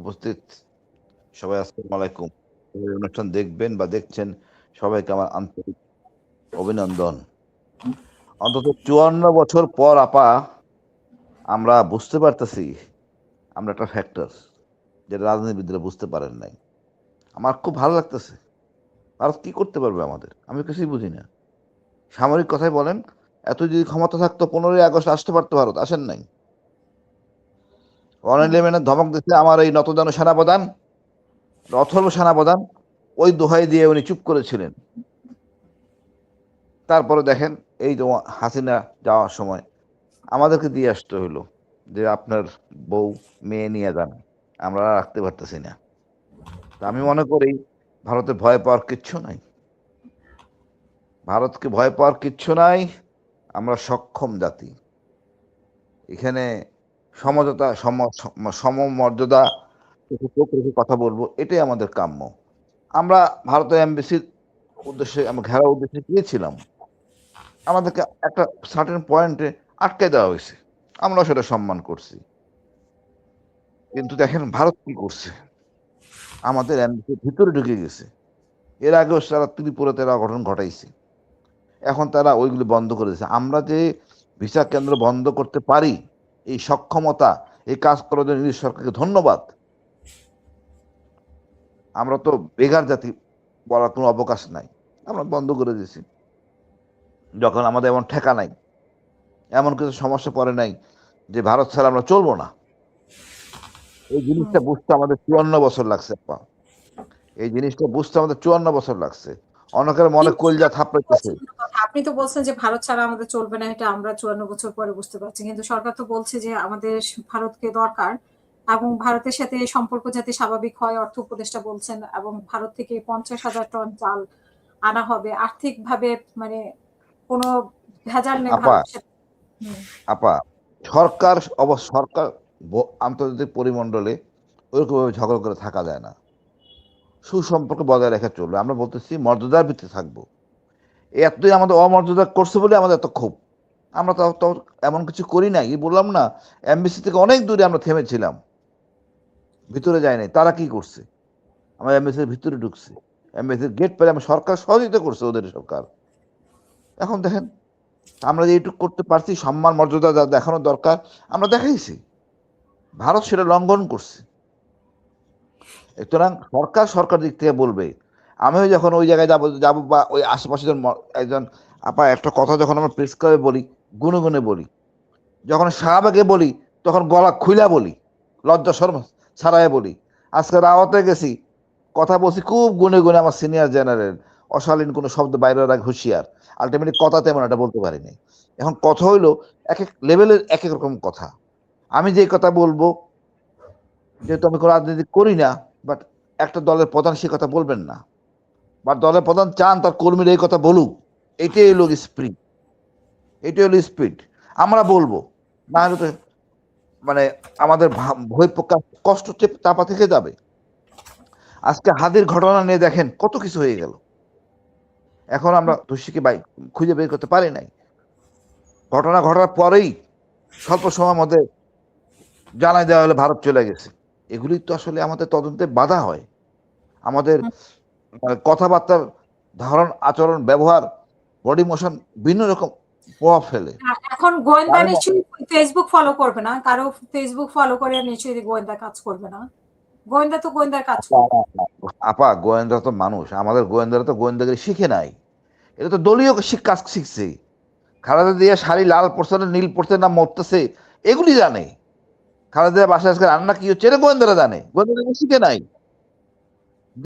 উপস্থিত সবাই আসসালামু আলাইকুম। এই অনুষ্ঠান দেখবেন বা দেখছেন সবাইকে আমার আন্তরিক অভিনন্দন। অন্তত ৫৪ বছর পর আপা আমরা বুঝতে পারতেছি আমরা একটা ফ্যাক্টর যেটা রাজনীতিবিদরা বুঝতে পারেন নাই। আমার খুব ভালো লাগতেছে। ভারত কি করতে পারবে আমাদের? আমি কিছুই বুঝি না। সামরিক কথাই বলেন, এত যদি ক্ষমতা থাকতো ১৫ই আগস্ট আসতে পারতো ভারত, আসেন নাই। হুম। ১১/11 ধমক দিচ্ছে আমার এই নতজানু সেনাপ্রধান, অথর্ব সেনাপ্রধান, ওই দোহাই দিয়ে উনি চুপ করেছিলেন। তারপরে দেখেন এই যে হাসিনা যাওয়ার সময় আমাদেরকে দিয়ে আসতে হইলো যে আপনার বউ মেয়ে নিয়ে যান, আমরা আর রাখতে পারতেছি না। তা আমি মনে করি ভারতে ভয় পাওয়ার কিচ্ছু নাই, ভারতকে ভয় পাওয়ার কিচ্ছু নাই। আমরা সক্ষম জাতি, এখানে সমঝোতা সমমর্যাদা চোখ রেখে কথা বলবো, এটাই আমাদের কাম্য। আমরা ভারতের এমবেসির উদ্দেশ্যে আমরা ঘেরাও উদ্দেশ্যে গিয়েছিলাম, আমাদেরকে একটা সার্টেন পয়েন্টে আটকে দেওয়া হয়েছে, আমরা সেটা সম্মান করছি। কিন্তু দেখেন ভারত কি করছে, আমাদের এমবিসির ভিতরে ঢুকে গেছে। এর আগেও তারা ত্রিপুরাতে অঘটন ঘটাইছে, এখন তারা ওইগুলি বন্ধ করে দিয়েছে। আমরা যে ভিসা কেন্দ্র বন্ধ করতে পারি, এই সক্ষমতা, এই কাজ করার জন্য ইংরেজ সরকারকে ধন্যবাদ। আমরা তো বেকার জাতি বলার কোনো অবকাশ নাই, আমরা বন্ধ করে দিয়েছি যখন আমাদের এমন ঠেকা নাই, এমন কিছু সমস্যা পড়ে নাই যে ভারত ছাড়া আমরা চলবো না। এই হুম। জিনিসটা বুঝতে আমাদের ৫৪ বছর লাগছে আপা, এই জিনিসটা বুঝতে আমাদের ৫৪ বছর লাগছে। অনেকের মনে কিন্তু কলিজা আপনি তো থাপড়াইতেছে। বলছেন একটা কথা, আপনি তো বলছেন যে ভারত ছাড়া আমাদের চলবে না, এটা আমরা ৫৪ বছর পরে বুঝতে পারছি। কিন্তু সরকার তো বলছে যে আমাদের ভারতকে দরকার এবং ভারতের সাথে সম্পর্ক যাতে স্বাভাবিক হয়, অর্থ উপদেষ্টা বলছেন, এবং ভারত থেকে ৫০,০০০ টন চাল আনা হবে। আর্থিকভাবে মানে কোনো ভেজাল নেই আপা ভারতের সাথে। হুম। আপা সরকার সরকার আন্তর্জাতিক পরিমণ্ডলে ওইরকমভাবে ঝগড়া করে থাকা যায় না, সুসম্পর্ক বজায় রেখে চলবে। আমরা বলতেছি মর্যাদার ভিত্তিতে থাকবো। এতই আমাদের অমর্যাদা করছে বলে আমাদের এত ক্ষোভ। আমরা তো এমন কিছু করি নাই, এই বললাম না, এমবিসি থেকে অনেক দূরে আমরা থেমেছিলাম, ভিতরে যাই নাই। তারা কি করছে, আমরা এমবিসির ভিতরে ঢুকছি, এমবিসির গেট পেলে আমার সরকার সহযোগিতা করছে, ওদের সরকার। এখন দেখেন আমরা যে এইটুকু করতে পারছি, সম্মান মর্যাদা যা দেখানোর দরকার আমরা দেখাইছি, ভারত সেটা লঙ্ঘন করছে। সুতরাং সরকার সরকার দিক থেকে বলবে। আমিও যখন ওই জায়গায় যাবো যাবো বা ওই আশেপাশে একজন আপা একটা কথা যখন আমরা প্রেস করে বলি, গুনে গুনে বলি, যখন শাহবাগে বলি তখন গলা খুইলা বলি, লজ্জা শরম ছাড়াই বলি। আজকে রাওয়াতে গেছি, কথা বলছি খুব গুনে গুনে, আমার সিনিয়র জেনারেল, অশালীন কোনো শব্দ বাইরে রাখ হুঁশিয়ার। আলটিমেটলি কথা তেমন এটা বলতে পারিনি। এখন কথা হইলো এক এক লেভেলের এক এক রকম কথা। আমি যে কথা বলবো, যেহেতু আমি কোনো রাজনীতি করি না, বাট একটা দলের প্রধান সে কথা বলবেন না, বা দলের প্রধান চান তার কর্মীরা এই কথা বলুক, এটাই হলো স্প্রিট, এটাই হলো স্পিড। আমরা বলবো, না হলে তো মানে আমাদের ভয় প্রকাশ কষ্ট চাপা থেকে যাবে। আজকে হাদির ঘটনা নিয়ে দেখেন কত কিছু হয়ে গেল, এখন আমরা দোষীকে খুঁজে বের করতে পারি নাই। ঘটনা ঘটার পরেই স্বল্প সময়ের মধ্যে জানাই দেওয়া হলে ভারত চলে গেছে। এগুলি তো আসলে আমাদের তদন্তে বাধা হয়, আমাদের কথাবার্তার ধরন, আচরণ, ব্যবহার, বডি মোশন ভিন্ন রকম প্রভাব ফেলে। এখন গোয়েন্দা তাই নিশ্চয়ই ফেসবুক ফলো করবে না, কারো ফেসবুক ফলো করে নিশ্চয়ই গোয়েন্দা কাজ করবে না। গোয়েন্দা তো গোয়েন্দার কাজ আপা করবে। আপা, গোয়েন্দা তো মানুষ, আমাদের গোয়েন্দারা তো গোয়েন্দাগিরি শিখে নাই, এটা তো দলীয় কাজ শিখছে। খালেদা দিয়ে শাড়ি লাল পড়ছে না নীল পড়ছে না মরতেছে, এগুলি জানে। খালেদা জিয়ার বাসায় আজকে রান্না কি হচ্ছে এটা গোয়েন্দারা জানে, গোয়েন্দারা শিখে নাই।